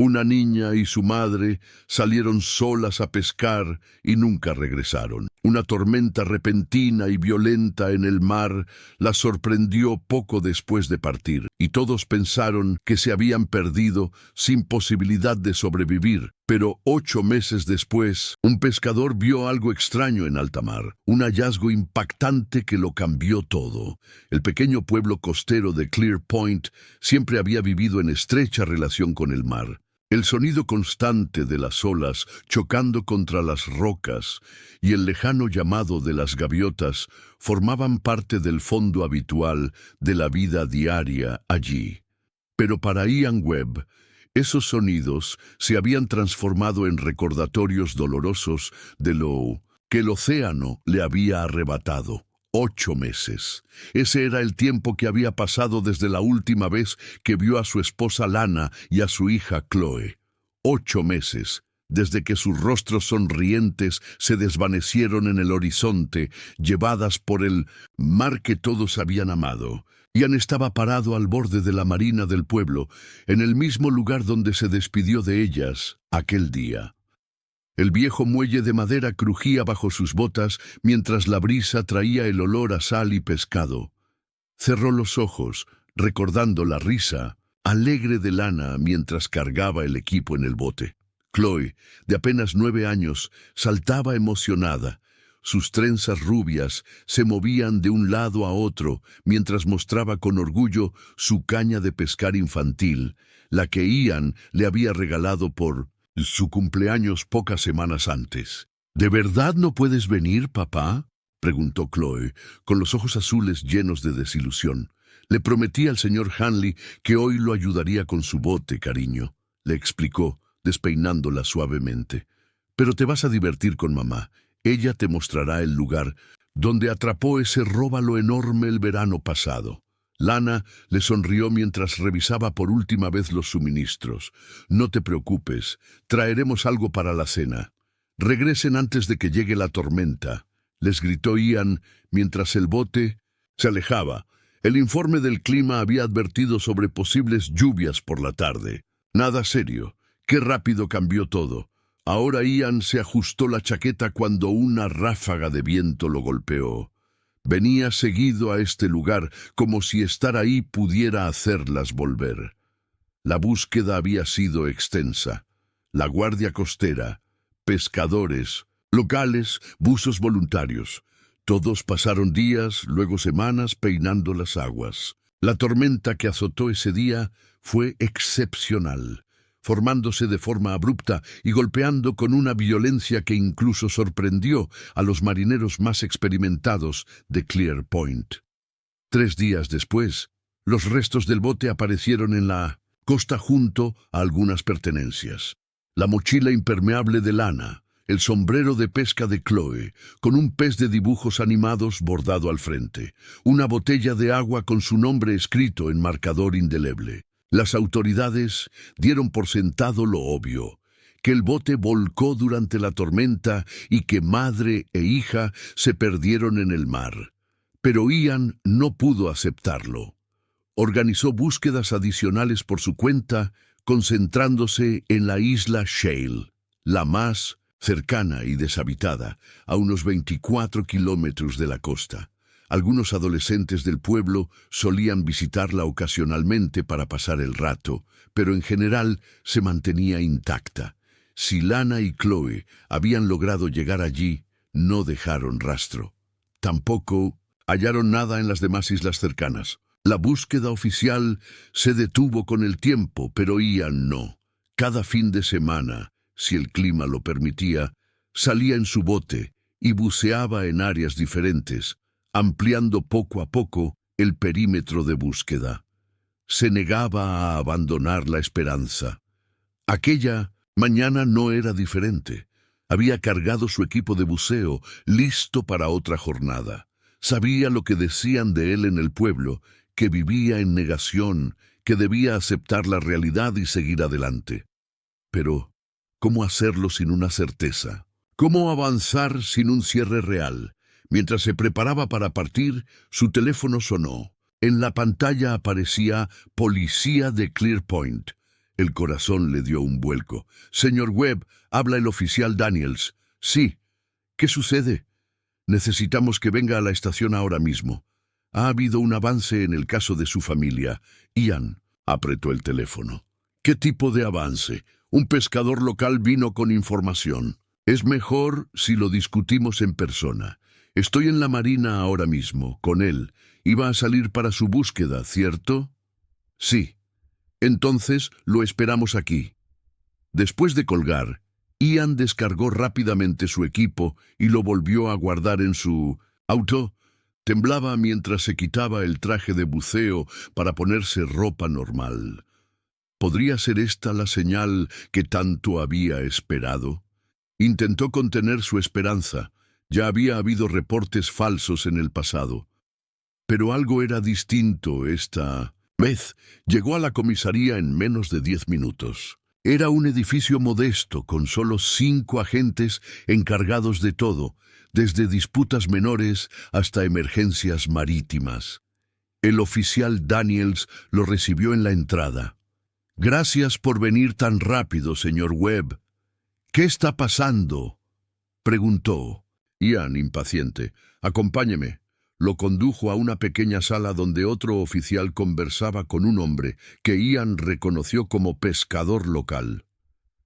Una niña y su madre salieron solas a pescar y nunca regresaron. Una tormenta repentina y violenta en el mar las sorprendió poco después de partir, y todos pensaron que se habían perdido sin posibilidad de sobrevivir. Pero 8 meses después, un pescador vio algo extraño en alta mar, un hallazgo impactante que lo cambió todo. El pequeño pueblo costero de Clear Point siempre había vivido en estrecha relación con el mar. El sonido constante de las olas chocando contra las rocas y el lejano llamado de las gaviotas formaban parte del fondo habitual de la vida diaria allí. Pero para Ian Webb, esos sonidos se habían transformado en recordatorios dolorosos de lo que el océano le había arrebatado. 8 meses. Ese era el tiempo que había pasado desde la última vez que vio a su esposa Lana y a su hija Chloe. 8 meses, desde que sus rostros sonrientes se desvanecieron en el horizonte, llevadas por el mar que todos habían amado. Ian estaba parado al borde de la marina del pueblo, en el mismo lugar donde se despidió de ellas aquel día. El viejo muelle de madera crujía bajo sus botas mientras la brisa traía el olor a sal y pescado. Cerró los ojos, recordando la risa alegre de Lana mientras cargaba el equipo en el bote. Chloe, de apenas 9 años, saltaba emocionada. Sus trenzas rubias se movían de un lado a otro mientras mostraba con orgullo su caña de pescar infantil, la que Ian le había regalado por su cumpleaños pocas semanas antes. ¿De verdad no puedes venir, papá?, preguntó Chloe, con los ojos azules llenos de desilusión. Le prometí al señor Hanley que hoy lo ayudaría con su bote, cariño, le explicó, despeinándola suavemente. Pero te vas a divertir con mamá. Ella te mostrará el lugar donde atrapó ese róbalo enorme el verano pasado. Lana le sonrió mientras revisaba por última vez los suministros. No te preocupes, traeremos algo para la cena. Regresen antes de que llegue la tormenta, les gritó Ian mientras el bote se alejaba. El informe del clima había advertido sobre posibles lluvias por la tarde. Nada serio. Qué rápido cambió todo. Ahora Ian se ajustó la chaqueta cuando una ráfaga de viento lo golpeó. Venía seguido a este lugar como si estar ahí pudiera hacerlas volver. La búsqueda había sido extensa. La guardia costera, pescadores, locales, buzos voluntarios. Todos pasaron días, luego semanas, peinando las aguas. La tormenta que azotó ese día fue excepcional, formándose de forma abrupta y golpeando con una violencia que incluso sorprendió a los marineros más experimentados de Clear Point. 3 días después, los restos del bote aparecieron en la costa junto a algunas pertenencias. La mochila impermeable de Lana, el sombrero de pesca de Chloe, con un pez de dibujos animados bordado al frente, una botella de agua con su nombre escrito en marcador indeleble. Las autoridades dieron por sentado lo obvio, que el bote volcó durante la tormenta y que madre e hija se perdieron en el mar. Pero Ian no pudo aceptarlo. Organizó búsquedas adicionales por su cuenta, concentrándose en la isla Shale, la más cercana y deshabitada, a unos 24 kilómetros de la costa. Algunos adolescentes del pueblo solían visitarla ocasionalmente para pasar el rato, pero en general se mantenía intacta. Si Lana y Chloe habían logrado llegar allí, no dejaron rastro. Tampoco hallaron nada en las demás islas cercanas. La búsqueda oficial se detuvo con el tiempo, pero Ian no. Cada fin de semana, si el clima lo permitía, salía en su bote y buceaba en áreas diferentes, ampliando poco a poco el perímetro de búsqueda. Se negaba a abandonar la esperanza. Aquella mañana no era diferente. Había cargado su equipo de buceo, listo para otra jornada. Sabía lo que decían de él en el pueblo, que vivía en negación, que debía aceptar la realidad y seguir adelante. Pero, ¿cómo hacerlo sin una certeza? ¿Cómo avanzar sin un cierre real? Mientras se preparaba para partir, su teléfono sonó. En la pantalla aparecía Policía de Clear Point. El corazón le dio un vuelco. «Señor Webb, habla el oficial Daniels». «Sí. ¿Qué sucede?» «Necesitamos que venga a la estación ahora mismo. Ha habido un avance en el caso de su familia». Ian apretó el teléfono. «¿Qué tipo de avance?» «Un pescador local vino con información. Es mejor si lo discutimos en persona. Estoy en la marina ahora mismo, con él. Iba a salir para su búsqueda, ¿cierto?» «Sí. Entonces lo esperamos aquí». Después de colgar, Ian descargó rápidamente su equipo y lo volvió a guardar en su auto. Temblaba mientras se quitaba el traje de buceo para ponerse ropa normal. ¿Podría ser esta la señal que tanto había esperado? Intentó contener su esperanza. Ya había habido reportes falsos en el pasado. Pero algo era distinto esta vez. Llegó a la comisaría en menos de 10 minutos. Era un edificio modesto con solo 5 agentes encargados de todo, desde disputas menores hasta emergencias marítimas. El oficial Daniels lo recibió en la entrada. «Gracias por venir tan rápido, señor Webb». «¿Qué está pasando?», preguntó. Ian, impaciente. «Acompáñeme». Lo condujo a una pequeña sala donde otro oficial conversaba con un hombre que Ian reconoció como pescador local.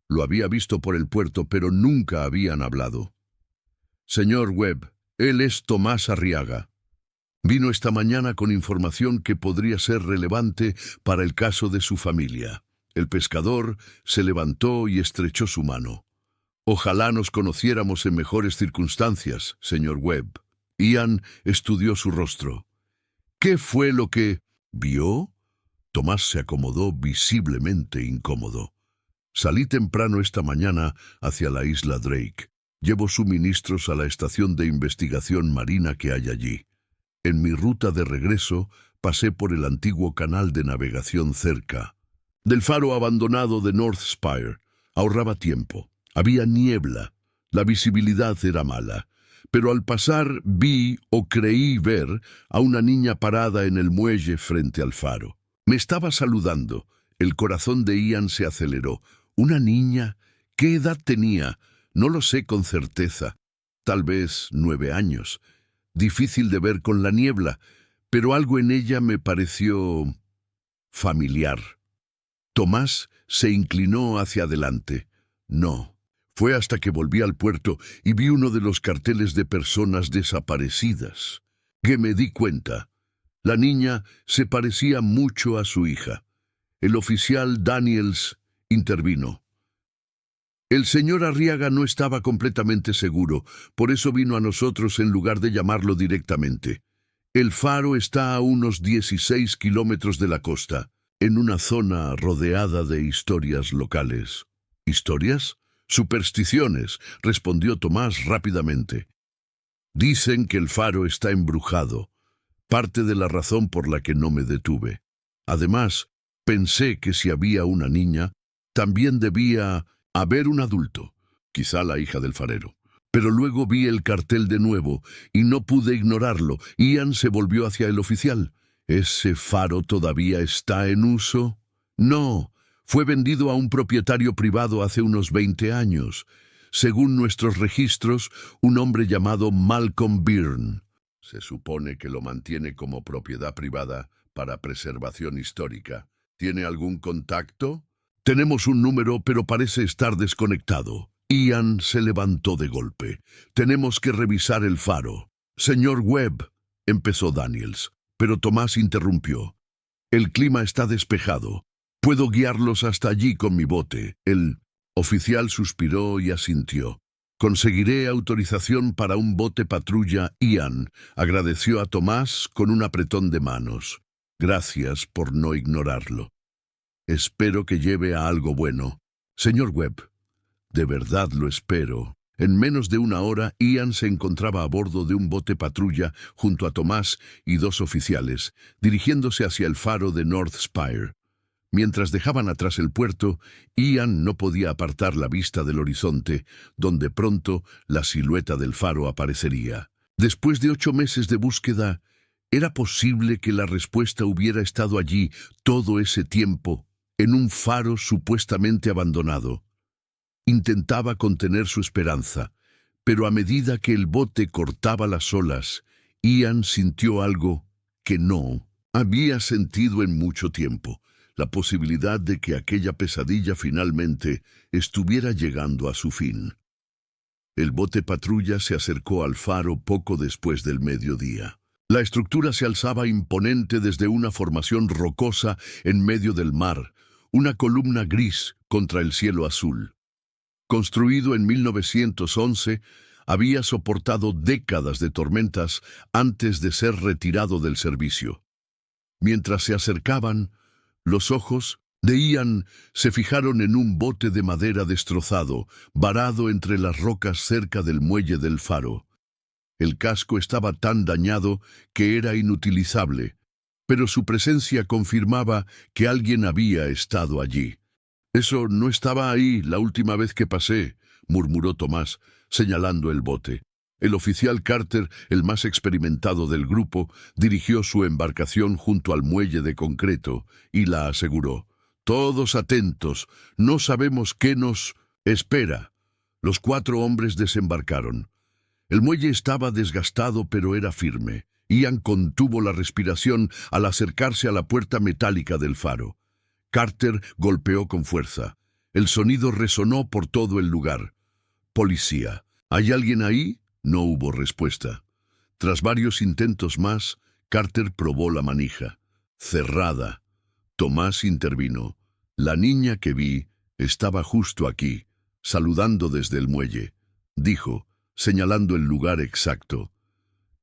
Lo había visto por el puerto, pero nunca habían hablado. «Señor Webb, él es Tomás Arriaga. Vino esta mañana con información que podría ser relevante para el caso de su familia». El pescador se levantó y estrechó su mano. «Ojalá nos conociéramos en mejores circunstancias, señor Webb». Ian estudió su rostro. «¿Qué fue lo que vio?» Tomás se acomodó visiblemente incómodo. «Salí temprano esta mañana hacia la isla Drake. Llevo suministros a la estación de investigación marina que hay allí. En mi ruta de regreso pasé por el antiguo canal de navegación cerca del faro abandonado de North Spire. Ahorraba tiempo. Había niebla. La visibilidad era mala. Pero al pasar vi o creí ver a una niña parada en el muelle frente al faro. Me estaba saludando. El corazón de Ian se aceleró. ¿Una niña? ¿Qué edad tenía? No lo sé con certeza. Tal vez 9 años. Difícil de ver con la niebla, pero algo en ella me pareció familiar. Tomás se inclinó hacia adelante. No. Fue hasta que volví al puerto y vi uno de los carteles de personas desaparecidas que me di cuenta. La niña se parecía mucho a su hija. El oficial Daniels intervino. El señor Arriaga no estaba completamente seguro, por eso vino a nosotros en lugar de llamarlo directamente. El faro está a unos 16 kilómetros de la costa, en una zona rodeada de historias locales. ¿Historias? Supersticiones, respondió Tomás rápidamente. Dicen que el faro está embrujado, parte de la razón por la que no me detuve. Además, pensé que si había una niña, también debía haber un adulto, quizá la hija del farero. Pero luego vi el cartel de nuevo y no pude ignorarlo. Ian se volvió hacia el oficial. ¿Ese faro todavía está en uso? No. Fue vendido a un propietario privado hace unos 20 años. Según nuestros registros, un hombre llamado Malcolm Byrne. Se supone que lo mantiene como propiedad privada para preservación histórica. ¿Tiene algún contacto? Tenemos un número, pero parece estar desconectado. Ian se levantó de golpe. Tenemos que revisar el faro. Señor Webb, empezó Daniels, pero Tomás interrumpió. El clima está despejado. Puedo guiarlos hasta allí con mi bote. El oficial suspiró y asintió. Conseguiré autorización para un bote patrulla. Ian agradeció a Tomás con un apretón de manos. Gracias por no ignorarlo. Espero que lleve a algo bueno. Señor Webb, de verdad lo espero. En menos de una hora, Ian se encontraba a bordo de un bote patrulla junto a Tomás y 2 oficiales, dirigiéndose hacia el faro de North Spire. Mientras dejaban atrás el puerto, Ian no podía apartar la vista del horizonte, donde pronto la silueta del faro aparecería. Después de 8 meses de búsqueda, ¿era posible que la respuesta hubiera estado allí todo ese tiempo? en un faro supuestamente abandonado. Intentaba contener su esperanza, pero a medida que el bote cortaba las olas, Ian sintió algo que no había sentido en mucho tiempo, la posibilidad de que aquella pesadilla finalmente estuviera llegando a su fin. El bote patrulla se acercó al faro poco después del mediodía. La estructura se alzaba imponente desde una formación rocosa en medio del mar, una columna gris contra el cielo azul. Construido en 1911, había soportado décadas de tormentas antes de ser retirado del servicio. Mientras se acercaban, los ojos de Ian se fijaron en un bote de madera destrozado, varado entre las rocas cerca del muelle del faro. El casco estaba tan dañado que era inutilizable, pero su presencia confirmaba que alguien había estado allí. «Eso no estaba ahí la última vez que pasé», murmuró Tomás, señalando el bote. El oficial Carter, el más experimentado del grupo, dirigió su embarcación junto al muelle de concreto y la aseguró. «Todos atentos, no sabemos qué nos espera». Los 4 hombres desembarcaron. El muelle estaba desgastado, pero era firme. Ian contuvo la respiración al acercarse a la puerta metálica del faro. Carter golpeó con fuerza. El sonido resonó por todo el lugar. «Policía, ¿hay alguien ahí?» No hubo respuesta. Tras varios intentos más, Carter probó la manija. Cerrada. Tomás intervino. «La niña que vi estaba justo aquí, saludando desde el muelle», dijo, señalando el lugar exacto.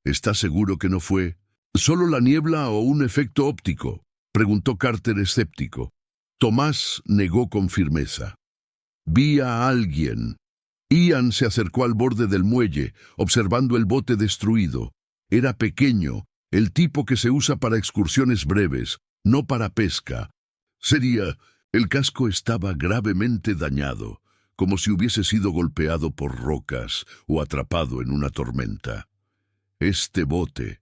«¿Está seguro que no fue solo la niebla o un efecto óptico?», preguntó Carter escéptico. Tomás negó con firmeza. «Vi a alguien». Ian se acercó al borde del muelle, observando el bote destruido. Era pequeño, el tipo que se usa para excursiones breves, no para pesca. El casco estaba gravemente dañado, como si hubiese sido golpeado por rocas o atrapado en una tormenta. «Este bote»,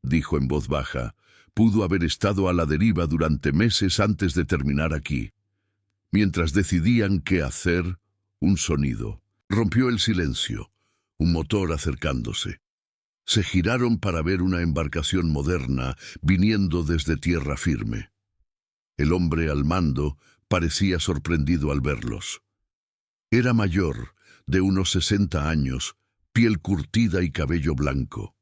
dijo en voz baja, «pudo haber estado a la deriva durante meses antes de terminar aquí». Mientras decidían qué hacer, un sonido rompió el silencio, un motor acercándose. Se giraron para ver una embarcación moderna viniendo desde tierra firme. El hombre al mando parecía sorprendido al verlos. Era mayor, de unos 60 años, piel curtida y cabello blanco.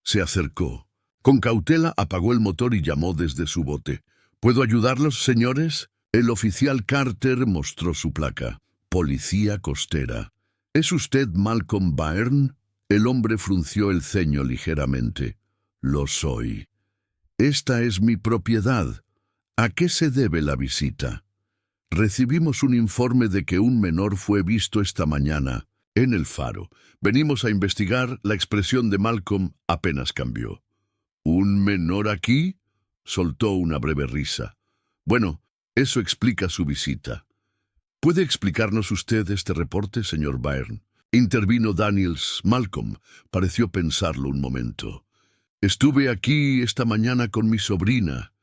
Se acercó. Con cautela apagó el motor y llamó desde su bote. «¿Puedo ayudarlos, señores?» El oficial Carter mostró su placa. «Policía costera». «¿Es usted Malcolm Byrne?» El hombre frunció el ceño ligeramente. «Lo soy». «Esta es mi propiedad. ¿A qué se debe la visita?» «Recibimos un informe de que un menor fue visto esta mañana en el faro. Venimos a investigar». La expresión de Malcolm apenas cambió. «¿Un menor aquí?» Soltó una breve risa. «Bueno, eso explica su visita». «¿Puede explicarnos usted este reporte, señor Byrne?», intervino Daniels. Malcolm pareció pensarlo un momento. «Estuve aquí esta mañana con mi sobrina.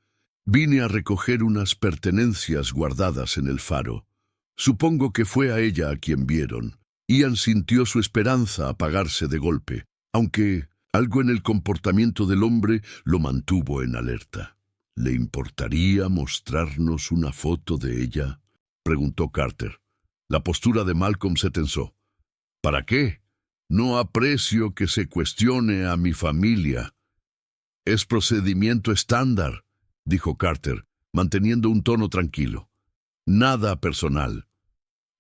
Vine a recoger unas pertenencias guardadas en el faro. Supongo que fue a ella a quien vieron». Ian sintió su esperanza apagarse de golpe, aunque algo en el comportamiento del hombre lo mantuvo en alerta. «¿Le importaría mostrarnos una foto de ella?», preguntó Carter. La postura de Malcolm se tensó. «¿Para qué? No aprecio que se cuestione a mi familia». «Es procedimiento estándar», dijo Carter, manteniendo un tono tranquilo. «Nada personal».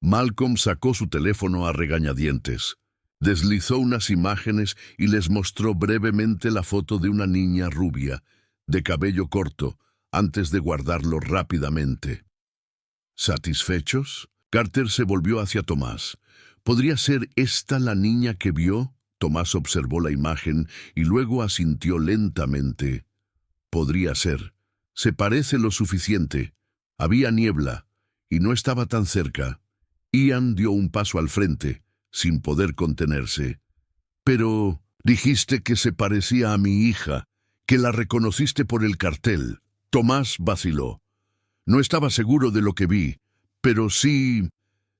Malcolm sacó su teléfono a regañadientes. Deslizó unas imágenes y les mostró brevemente la foto de una niña rubia, de cabello corto, antes de guardarlo rápidamente. ¿Satisfechos? Carter se volvió hacia Tomás. ¿Podría ser esta la niña que vio? Tomás observó la imagen y luego asintió lentamente. Podría ser. Se parece lo suficiente. Había niebla y no estaba tan cerca. Ian dio un paso al frente, sin poder contenerse. «Pero dijiste que se parecía a mi hija, que la reconociste por el cartel». Tomás vaciló. No estaba seguro de lo que vi, pero sí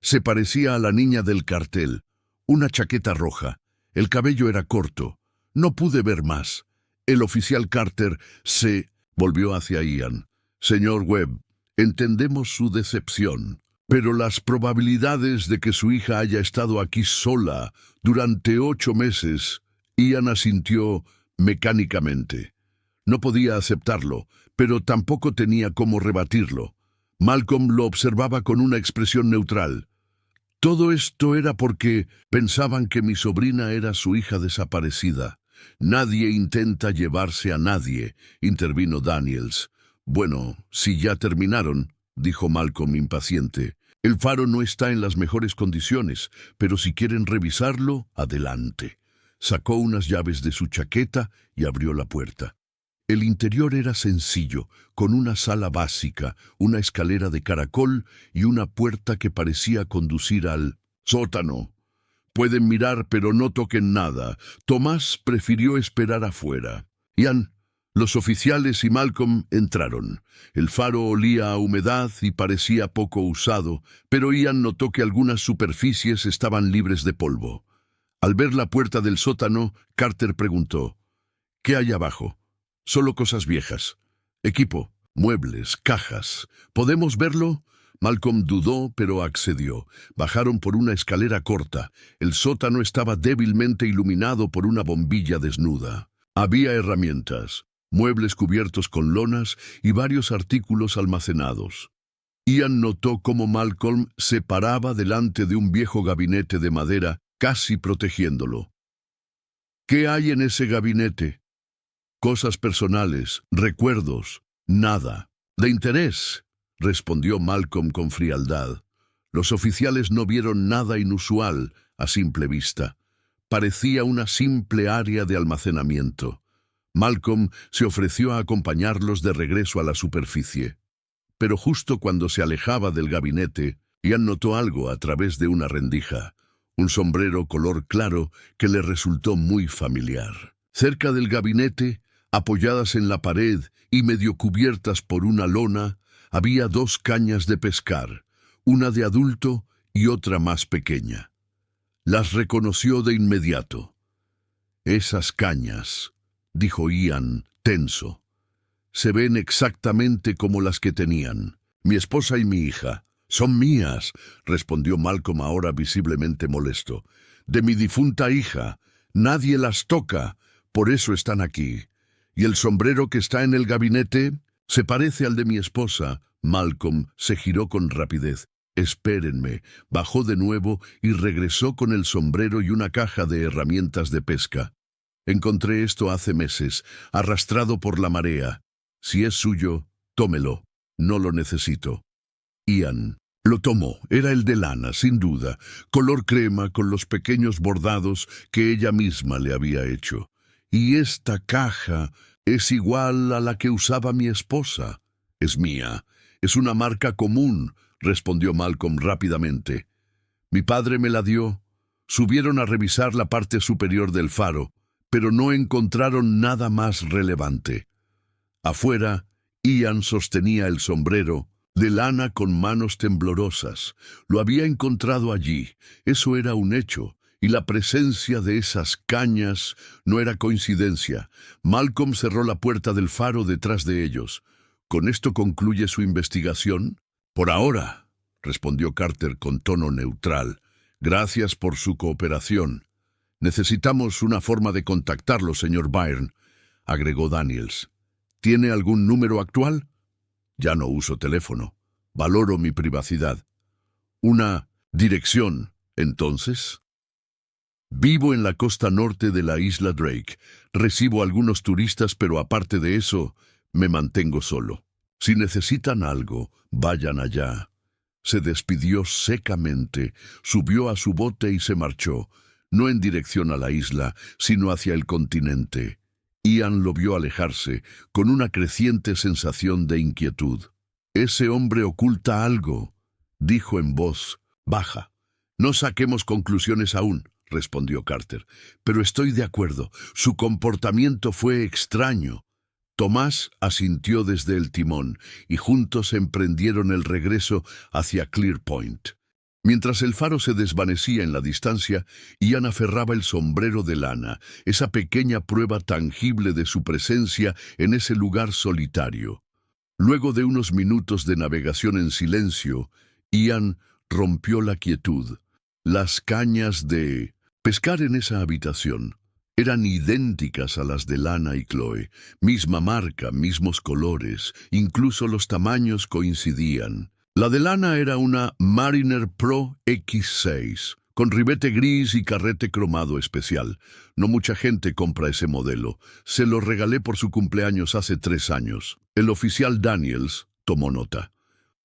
se parecía a la niña del cartel. Una chaqueta roja. El cabello era corto. No pude ver más. El oficial Carter se volvió hacia Ian. Señor Webb, entendemos su decepción, pero las probabilidades de que su hija haya estado aquí sola durante 8 meses, Ian asintió mecánicamente. No podía aceptarlo, pero tampoco tenía cómo rebatirlo. Malcolm lo observaba con una expresión neutral. Todo esto era porque pensaban que mi sobrina era su hija desaparecida. Nadie intenta llevarse a nadie, intervino Daniels. Bueno, si ya terminaron, dijo Malcolm impaciente. El faro no está en las mejores condiciones, pero si quieren revisarlo, adelante. Sacó unas llaves de su chaqueta y abrió la puerta. El interior era sencillo, con una sala básica, una escalera de caracol y una puerta que parecía conducir al sótano. Pueden mirar, pero no toquen nada. Tomás prefirió esperar afuera. Ian, los oficiales y Malcolm entraron. El faro olía a humedad y parecía poco usado, pero Ian notó que algunas superficies estaban libres de polvo. Al ver la puerta del sótano, Carter preguntó, ¿qué hay abajo? Solo cosas viejas. Equipo, muebles, cajas. ¿Podemos verlo? Malcolm dudó, pero accedió. Bajaron por una escalera corta. El sótano estaba débilmente iluminado por una bombilla desnuda. Había herramientas, muebles cubiertos con lonas y varios artículos almacenados. Ian notó cómo Malcolm se paraba delante de un viejo gabinete de madera, casi protegiéndolo. ¿Qué hay en ese gabinete? Cosas personales, recuerdos, nada. De interés, respondió Malcolm con frialdad. Los oficiales no vieron nada inusual a simple vista. Parecía una simple área de almacenamiento. Malcolm se ofreció a acompañarlos de regreso a la superficie. Pero justo cuando se alejaba del gabinete, Ian notó algo a través de una rendija. Un sombrero color claro que le resultó muy familiar. Cerca del gabinete, apoyadas en la pared y medio cubiertas por una lona, había 2 cañas de pescar, una de adulto y otra más pequeña. Las reconoció de inmediato. Esas cañas, dijo Ian, tenso, se ven exactamente como las que tenían. Mi esposa y mi hija. Son mías, respondió Malcolm ahora visiblemente molesto. De mi difunta hija. Nadie las toca, por eso están aquí. ¿Y el sombrero que está en el gabinete? Se parece al de mi esposa. Malcolm se giró con rapidez. Espérenme. Bajó de nuevo y regresó con el sombrero y una caja de herramientas de pesca. Encontré esto hace meses, arrastrado por la marea. Si es suyo, tómelo. No lo necesito. Ian lo tomó. Era el de lana, sin duda, color crema con los pequeños bordados que ella misma le había hecho. Y esta caja es igual a la que usaba mi esposa. Es mía. Es una marca común, respondió Malcolm rápidamente. Mi padre me la dio. Subieron a revisar la parte superior del faro, pero no encontraron nada más relevante. Afuera, Ian sostenía el sombrero, de lana con manos temblorosas. Lo había encontrado allí. Eso era un hecho. Y la presencia de esas cañas no era coincidencia. Malcolm cerró la puerta del faro detrás de ellos. ¿Con esto concluye su investigación? Por ahora, respondió Carter con tono neutral. Gracias por su cooperación. Necesitamos una forma de contactarlo, señor Byrne, agregó Daniels. ¿Tiene algún número actual? Ya no uso teléfono. Valoro mi privacidad. ¿Una dirección, entonces? Vivo en la costa norte de la isla Drake. Recibo algunos turistas, pero aparte de eso, me mantengo solo. Si necesitan algo, vayan allá. Se despidió secamente, subió a su bote y se marchó, no en dirección a la isla, sino hacia el continente. Ian lo vio alejarse, con una creciente sensación de inquietud. «Ese hombre oculta algo», dijo en voz baja. «No saquemos conclusiones aún», respondió Carter, «pero estoy de acuerdo. Su comportamiento fue extraño. Tomás asintió desde el timón y juntos emprendieron el regreso hacia Clear Point. Mientras el faro se desvanecía en la distancia, Ian aferraba el sombrero de lana, esa pequeña prueba tangible de su presencia en ese lugar solitario. Luego de unos minutos de navegación en silencio, Ian rompió la quietud. Las cañas de pescar en esa habitación eran idénticas a las de Lana y Chloe, misma marca, mismos colores, incluso los tamaños coincidían. La de Lana era una Mariner Pro X6, con ribete gris y carrete cromado especial. No mucha gente compra ese modelo. Se lo regalé por su cumpleaños hace 3 años. El oficial Daniels tomó nota.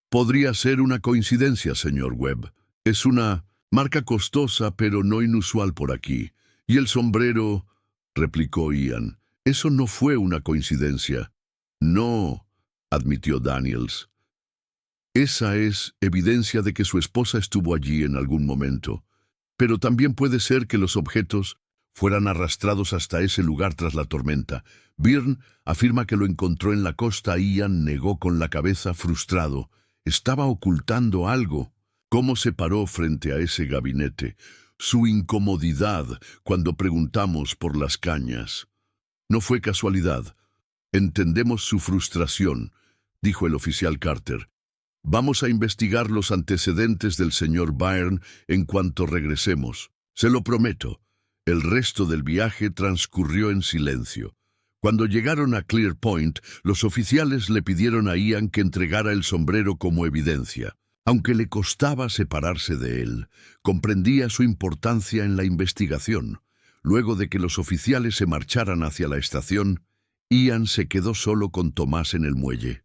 Podría ser una coincidencia, señor Webb. Es una marca costosa, pero no inusual por aquí. Y el sombrero, replicó Ian. Eso no fue una coincidencia. No, admitió Daniels. Esa es evidencia de que su esposa estuvo allí en algún momento. Pero también puede ser que los objetos fueran arrastrados hasta ese lugar tras la tormenta. Byrne afirma que lo encontró en la costa. Ian negó con la cabeza frustrado. Estaba ocultando algo. ¿Cómo se paró frente a ese gabinete? Su incomodidad cuando preguntamos por las cañas. No fue casualidad. Entendemos su frustración, dijo el oficial Carter. Vamos a investigar los antecedentes del señor Byrne en cuanto regresemos. Se lo prometo. El resto del viaje transcurrió en silencio. Cuando llegaron a Clear Point, los oficiales le pidieron a Ian que entregara el sombrero como evidencia. Aunque le costaba separarse de él, comprendía su importancia en la investigación. Luego de que los oficiales se marcharan hacia la estación, Ian se quedó solo con Tomás en el muelle.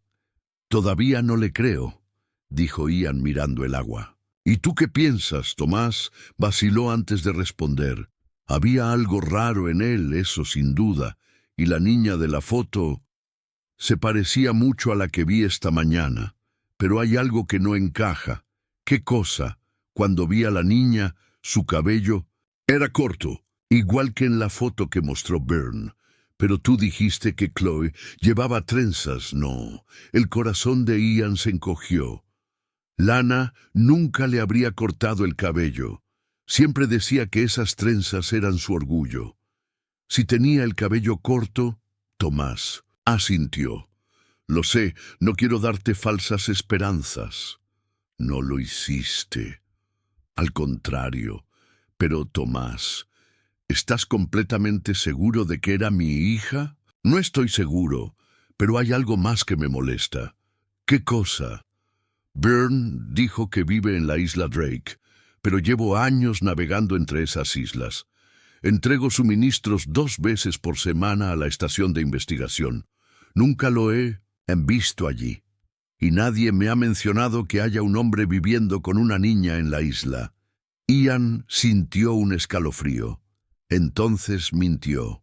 «Todavía no le creo», dijo Ian mirando el agua. «¿Y tú qué piensas, Tomás?», vaciló antes de responder. Había algo raro en él, eso sin duda, y la niña de la foto se parecía mucho a la que vi esta mañana. Pero hay algo que no encaja. ¿Qué cosa? Cuando vi a la niña, su cabello era corto, igual que en la foto que mostró Byrne. Pero tú dijiste que Chloe llevaba trenzas. No, el corazón de Ian se encogió. Lana nunca le habría cortado el cabello. Siempre decía que esas trenzas eran su orgullo. Si tenía el cabello corto, Tomás asintió. Lo sé, no quiero darte falsas esperanzas. No lo hiciste. Al contrario. Pero, Tomás, ¿estás completamente seguro de que era mi hija? No estoy seguro, pero hay algo más que me molesta. ¿Qué cosa? Byrne dijo que vive en la isla Drake, pero llevo años navegando entre esas islas. Entrego suministros 2 veces por semana a la estación de investigación. Nunca lo he visto allí, y nadie me ha mencionado que haya un hombre viviendo con una niña en la isla. Ian sintió un escalofrío. Entonces mintió.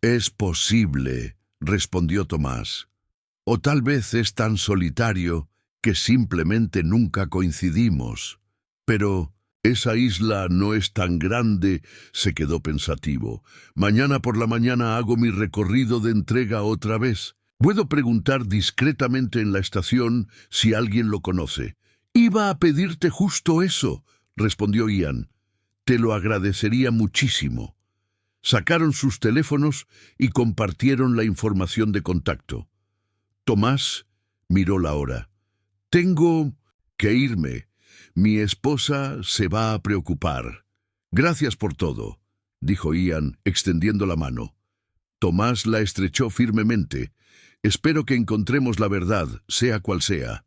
«Es posible», respondió Tomás. «O tal vez es tan solitario que simplemente nunca coincidimos. Pero esa isla no es tan grande», se quedó pensativo. «Mañana por la mañana hago mi recorrido de entrega otra vez. Puedo preguntar discretamente en la estación si alguien lo conoce». «Iba a pedirte justo eso», respondió Ian. «Te lo agradecería muchísimo». Sacaron sus teléfonos y compartieron la información de contacto. Tomás miró la hora. «Tengo que irme. Mi esposa se va a preocupar». «Gracias por todo», dijo Ian, extendiendo la mano. Tomás la estrechó firmemente. «Espero que encontremos la verdad, sea cual sea».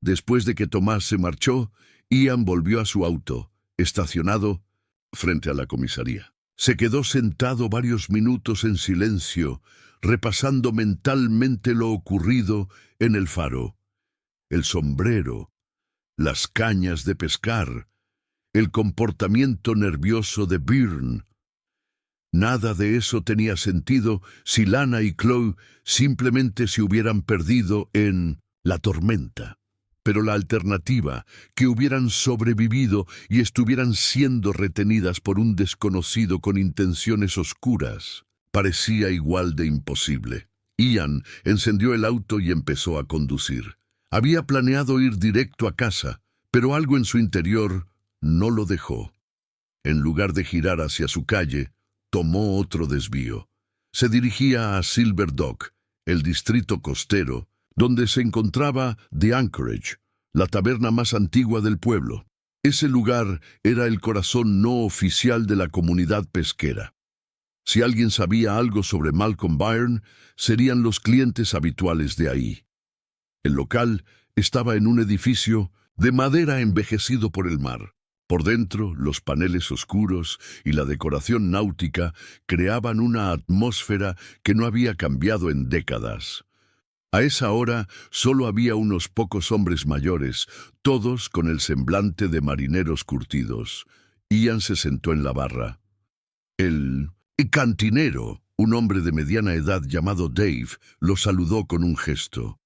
Después de que Tomás se marchó, Ian volvió a su auto, estacionado frente a la comisaría. Se quedó sentado varios minutos en silencio, repasando mentalmente lo ocurrido en el faro. El sombrero, las cañas de pescar, el comportamiento nervioso de Byrne. Nada de eso tenía sentido si Lana y Chloe simplemente se hubieran perdido en la tormenta. Pero la alternativa, que hubieran sobrevivido y estuvieran siendo retenidas por un desconocido con intenciones oscuras, parecía igual de imposible. Ian encendió el auto y empezó a conducir. Había planeado ir directo a casa, pero algo en su interior no lo dejó. En lugar de girar hacia su calle, tomó otro desvío. Se dirigía a Silver Dock, el distrito costero, donde se encontraba The Anchorage, la taberna más antigua del pueblo. Ese lugar era el corazón no oficial de la comunidad pesquera. Si alguien sabía algo sobre Malcolm Byrne, serían los clientes habituales de ahí. El local estaba en un edificio de madera envejecido por el mar. Por dentro, los paneles oscuros y la decoración náutica creaban una atmósfera que no había cambiado en décadas. A esa hora solo había unos pocos hombres mayores, todos con el semblante de marineros curtidos. Ian se sentó en la barra. El cantinero, un hombre de mediana edad llamado Dave, lo saludó con un gesto.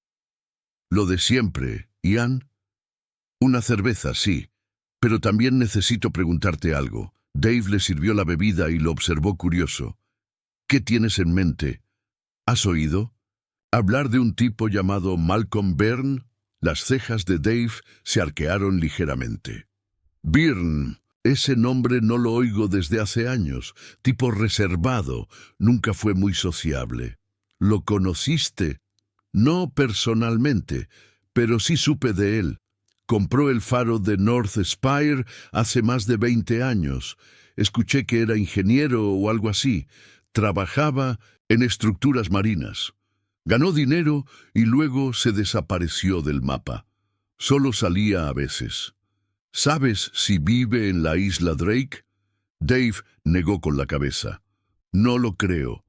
«Lo de siempre, Ian». «Una cerveza, sí, pero también necesito preguntarte algo». Dave le sirvió la bebida y lo observó curioso. «¿Qué tienes en mente? ¿Has oído hablar de un tipo llamado Malcolm Byrne?» Las cejas de Dave se arquearon ligeramente. «Byrne, ese nombre no lo oigo desde hace años. Tipo reservado, nunca fue muy sociable. ¿Lo conociste?» «No personalmente, pero sí supe de él. Compró el faro de North Spire hace más de 20 años. Escuché que era ingeniero o algo así. Trabajaba en estructuras marinas. Ganó dinero y luego se desapareció del mapa. Solo salía a veces. ¿Sabes si vive en la isla Drake?» Dave negó con la cabeza. «No lo creo.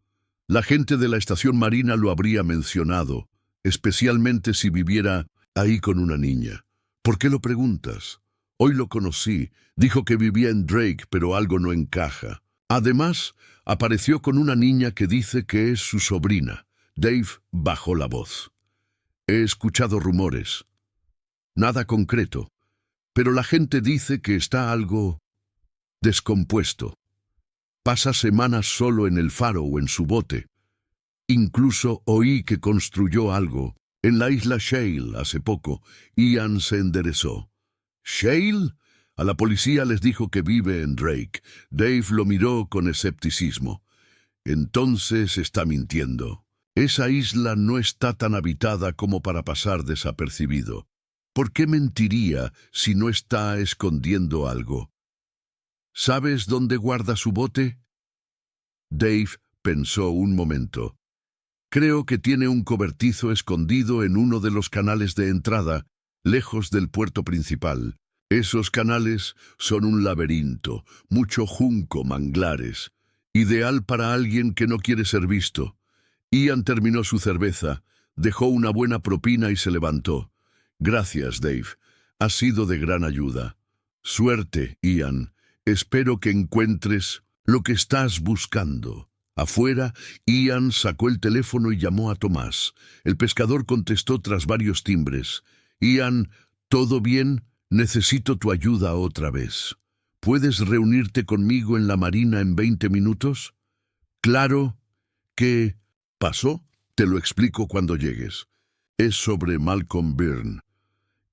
La gente de la estación marina lo habría mencionado, especialmente si viviera ahí con una niña. ¿Por qué lo preguntas? Hoy lo conocí. Dijo que vivía en Drake, pero algo no encaja. Además, apareció con una niña que dice que es su sobrina». Dave bajó la voz. «He escuchado rumores. Nada concreto, pero la gente dice que está algo descompuesto. Pasa semanas solo en el faro o en su bote. Incluso oí que construyó algo en la isla Shale hace poco». Ian se enderezó. «¿Shale?» A la policía les dijo que vive en Drake. Dave lo miró con escepticismo. «Entonces está mintiendo. Esa isla no está tan habitada como para pasar desapercibido. ¿Por qué mentiría si no está escondiendo algo? ¿Sabes dónde guarda su bote?» Dave pensó un momento. «Creo que tiene un cobertizo escondido en uno de los canales de entrada, lejos del puerto principal. Esos canales son un laberinto, mucho junco, manglares. Ideal para alguien que no quiere ser visto». Ian terminó su cerveza, dejó una buena propina y se levantó. «Gracias, Dave. Has sido de gran ayuda. Suerte, Ian. Espero que encuentres lo que estás buscando». Afuera, Ian sacó el teléfono y llamó a Tomás. El pescador contestó tras varios timbres. «Ian, ¿todo bien? Necesito tu ayuda otra vez. ¿Puedes reunirte conmigo en la marina en 20 minutos?» «Claro. ¿Qué pasó? Te lo explico cuando llegues. Es sobre Malcolm Byrne».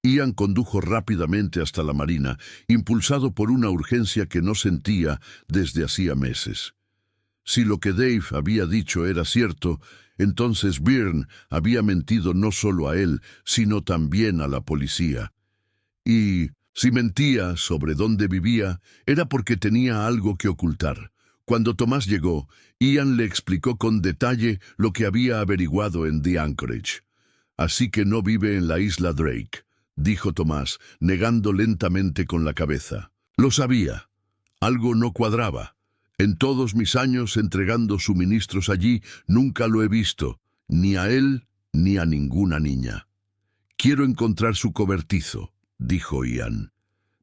Ian condujo rápidamente hasta la marina, impulsado por una urgencia que no sentía desde hacía meses. Si lo que Dave había dicho era cierto, entonces Byrne había mentido no solo a él, sino también a la policía. Y si mentía sobre dónde vivía, era porque tenía algo que ocultar. Cuando Tomás llegó, Ian le explicó con detalle lo que había averiguado en The Anchorage. «Así que no vive en la isla Drake», dijo Tomás, negando lentamente con la cabeza. «Lo sabía. Algo no cuadraba. En todos mis años entregando suministros allí, nunca lo he visto, ni a él ni a ninguna niña». «Quiero encontrar su cobertizo», dijo Ian.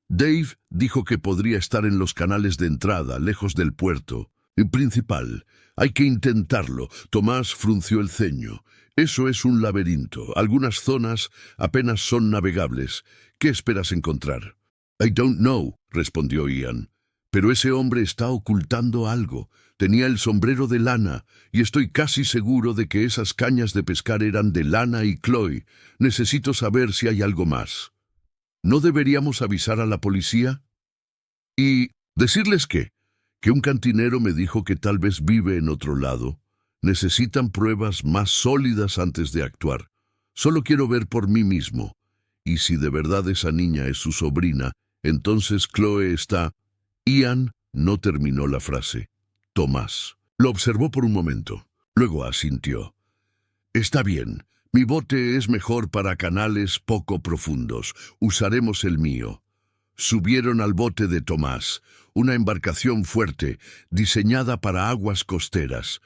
Dave dijo que podría estar en los canales de entrada, lejos del puerto principal. «Hay que intentarlo». Tomás frunció el ceño. «Eso es un laberinto. Algunas zonas apenas son navegables. ¿Qué esperas encontrar?» «I don't know», respondió Ian. Pero ese hombre está ocultando algo. Tenía el sombrero de lana, y estoy casi seguro de que esas cañas de pescar eran de Lana y Chloe. Necesito saber si hay algo más. ¿No deberíamos avisar a la policía? Y decirles que un cantinero me dijo que tal vez vive en otro lado. Necesitan pruebas más sólidas antes de actuar. Solo quiero ver por mí mismo. Y si de verdad esa niña es su sobrina, entonces Chloe está... Ian no terminó la frase. Tomás lo observó por un momento. Luego asintió. Está bien. Mi bote es mejor para canales poco profundos. Usaremos el mío. Subieron al bote de Tomás, una embarcación fuerte, diseñada para aguas costeras.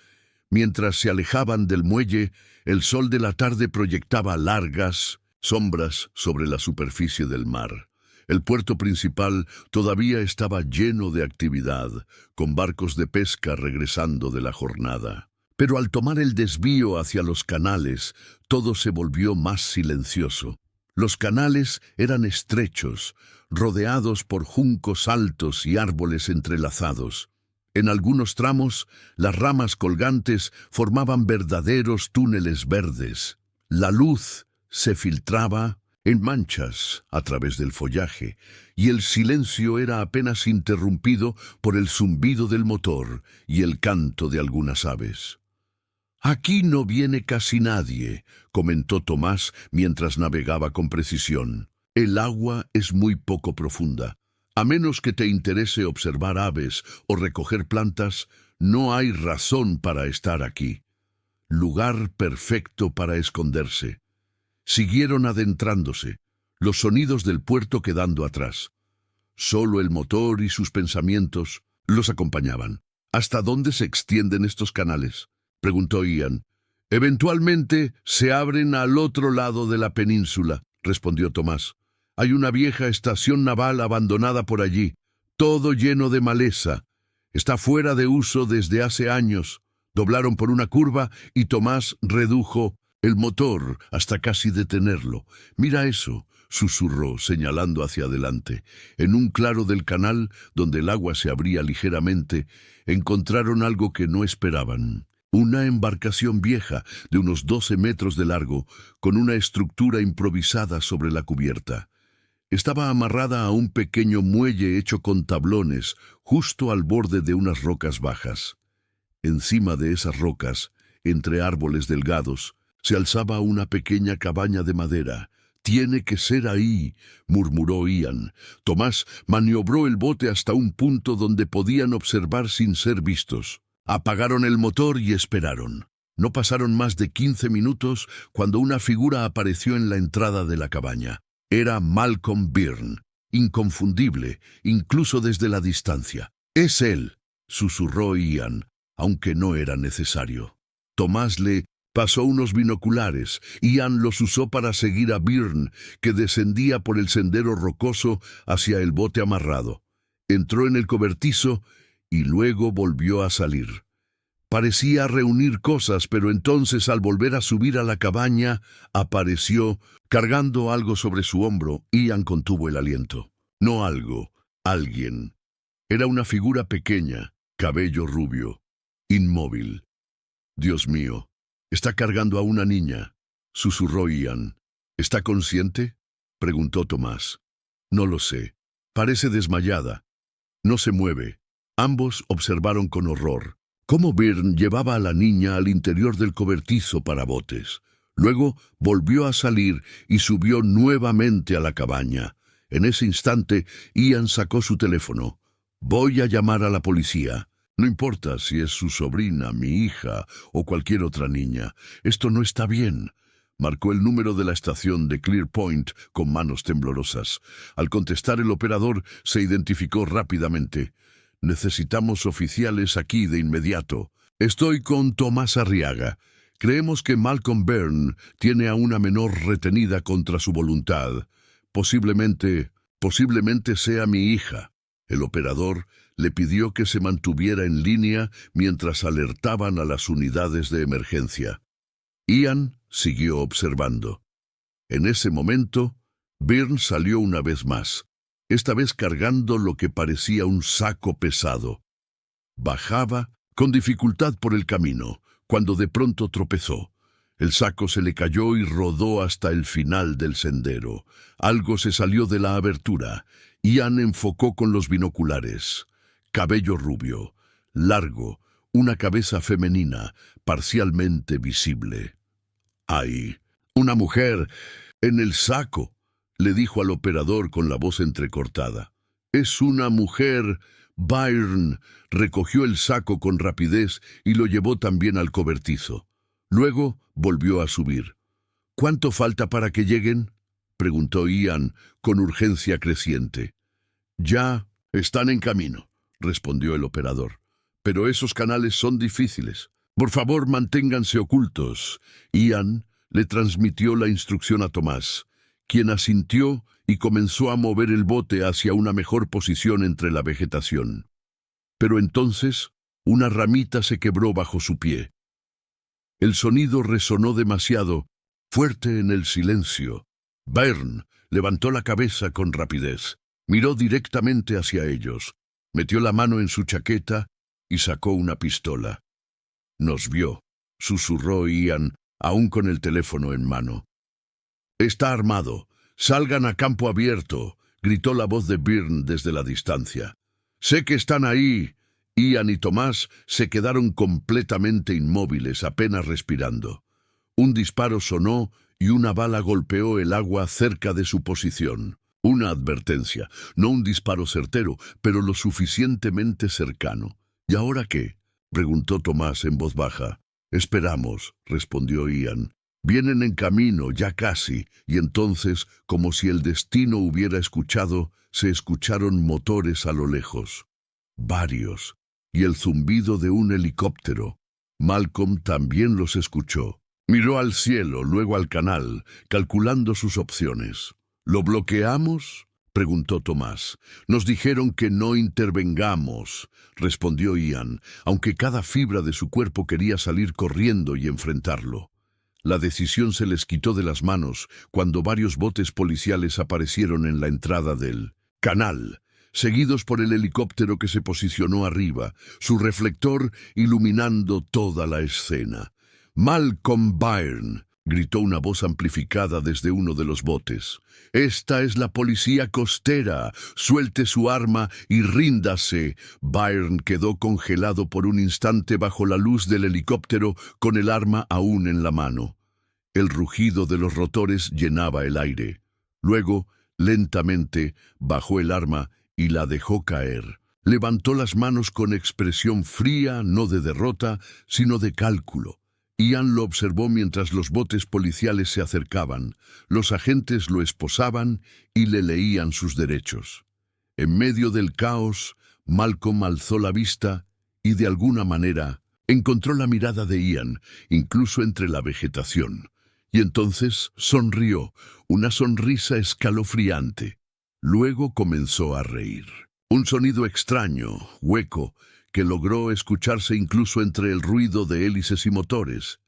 Mientras se alejaban del muelle, el sol de la tarde proyectaba largas sombras sobre la superficie del mar. El puerto principal todavía estaba lleno de actividad, con barcos de pesca regresando de la jornada. Pero al tomar el desvío hacia los canales, todo se volvió más silencioso. Los canales eran estrechos, rodeados por juncos altos y árboles entrelazados. En algunos tramos, las ramas colgantes formaban verdaderos túneles verdes. La luz se filtraba en manchas a través del follaje, y el silencio era apenas interrumpido por el zumbido del motor y el canto de algunas aves. «Aquí no viene casi nadie», comentó Tomás mientras navegaba con precisión. «El agua es muy poco profunda. A menos que te interese observar aves o recoger plantas, no hay razón para estar aquí. Lugar perfecto para esconderse». Siguieron adentrándose, los sonidos del puerto quedando atrás. Solo el motor y sus pensamientos los acompañaban. «¿Hasta dónde se extienden estos canales?», preguntó Ian. «Eventualmente se abren al otro lado de la península», respondió Tomás. «Hay una vieja estación naval abandonada por allí, todo lleno de maleza. Está fuera de uso desde hace años». Doblaron por una curva y Tomás redujo el motor hasta casi detenerlo. «Mira eso», susurró, señalando hacia adelante. En un claro del canal, donde el agua se abría ligeramente, encontraron algo que no esperaban. Una embarcación vieja, de unos 12 metros de largo, con una estructura improvisada sobre la cubierta. Estaba amarrada a un pequeño muelle hecho con tablones, justo al borde de unas rocas bajas. Encima de esas rocas, entre árboles delgados, se alzaba una pequeña cabaña de madera. «Tiene que ser ahí», murmuró Ian. Tomás maniobró el bote hasta un punto donde podían observar sin ser vistos. Apagaron el motor y esperaron. No pasaron más de 15 minutos cuando una figura apareció en la entrada de la cabaña. Era Malcolm Byrne, inconfundible, incluso desde la distancia. «Es él», susurró Ian, aunque no era necesario. Tomás le pasó unos binoculares. Ian los usó para seguir a Byrne, que descendía por el sendero rocoso hacia el bote amarrado. Entró en el cobertizo y luego volvió a salir. Parecía reunir cosas, pero entonces al volver a subir a la cabaña, apareció cargando algo sobre su hombro. Ian contuvo el aliento. No algo, alguien. Era una figura pequeña, cabello rubio, inmóvil. «Dios mío, está cargando a una niña», susurró Ian. «¿Está consciente?», preguntó Tomás. «No lo sé. Parece desmayada. No se mueve». Ambos observaron con horror cómo Byrne llevaba a la niña al interior del cobertizo para botes. Luego volvió a salir y subió nuevamente a la cabaña. En ese instante, Ian sacó su teléfono. «Voy a llamar a la policía. No importa si es su sobrina, mi hija o cualquier otra niña. Esto no está bien». Marcó el número de la estación de Clear Point con manos temblorosas. Al contestar, el operador se identificó rápidamente. «Necesitamos oficiales aquí de inmediato. Estoy con Tomás Arriaga. Creemos que Malcolm Byrne tiene a una menor retenida contra su voluntad. Posiblemente sea mi hija». El operador le pidió que se mantuviera en línea mientras alertaban a las unidades de emergencia. Ian siguió observando. En ese momento, Byrne salió una vez más. esta vez cargando lo que parecía un saco pesado. Bajaba con dificultad por el camino, cuando de pronto tropezó. El saco se le cayó y rodó hasta el final del sendero. Algo se salió de la abertura. Ian enfocó con los binoculares. Cabello rubio, largo, una cabeza femenina, parcialmente visible. ¡Ay! ¡Una mujer! ¡En el saco!, le dijo al operador con la voz entrecortada. ¡Es una mujer! Byrne recogió el saco con rapidez y lo llevó también al cobertizo. Luego volvió a subir. ¿Cuánto falta para que lleguen?, preguntó Ian con urgencia creciente. Ya están en camino, respondió el operador. Pero esos canales son difíciles. Por favor, manténganse ocultos. Ian le transmitió la instrucción a Tomás, quien asintió y comenzó a mover el bote hacia una mejor posición entre la vegetación. Pero entonces, una ramita se quebró bajo su pie. El sonido resonó demasiado fuerte en el silencio. Byrne levantó la cabeza con rapidez, miró directamente hacia ellos, metió la mano en su chaqueta y sacó una pistola. «Nos vio», susurró Ian, aún con el teléfono en mano. «Está armado. Salgan a campo abierto», gritó la voz de Byrne desde la distancia. «Sé que están ahí». Ian y Tomás se quedaron completamente inmóviles, apenas respirando. Un disparo sonó y una bala golpeó el agua cerca de su posición. Una advertencia, no un disparo certero, pero lo suficientemente cercano. «¿Y ahora qué?», preguntó Tomás en voz baja. «Esperamos», respondió Ian. «Vienen en camino, ya casi», y entonces, como si el destino hubiera escuchado, se escucharon motores a lo lejos. Varios. Y el zumbido de un helicóptero. Malcolm también los escuchó. Miró al cielo, luego al canal, calculando sus opciones. «¿Lo bloqueamos?», preguntó Tomás. «Nos dijeron que no intervengamos», respondió Ian, aunque cada fibra de su cuerpo quería salir corriendo y enfrentarlo. La decisión se les quitó de las manos cuando varios botes policiales aparecieron en la entrada del canal, seguidos por el helicóptero que se posicionó arriba, su reflector iluminando toda la escena. «Malcolm Byrne», gritó una voz amplificada desde uno de los botes. «Esta es la policía costera. Suelte su arma y ríndase». Byrne quedó congelado por un instante bajo la luz del helicóptero con el arma aún en la mano. El rugido de los rotores llenaba el aire. Luego, lentamente, bajó el arma y la dejó caer. Levantó las manos con expresión fría, no de derrota, sino de cálculo. Ian lo observó mientras los botes policiales se acercaban. Los agentes lo esposaban y le leían sus derechos. En medio del caos, Malcolm alzó la vista y, de alguna manera, encontró la mirada de Ian, incluso entre la vegetación. Y entonces sonrió, una sonrisa escalofriante. Luego comenzó a reír. Un sonido extraño, hueco, que logró escucharse incluso entre el ruido de hélices y motores.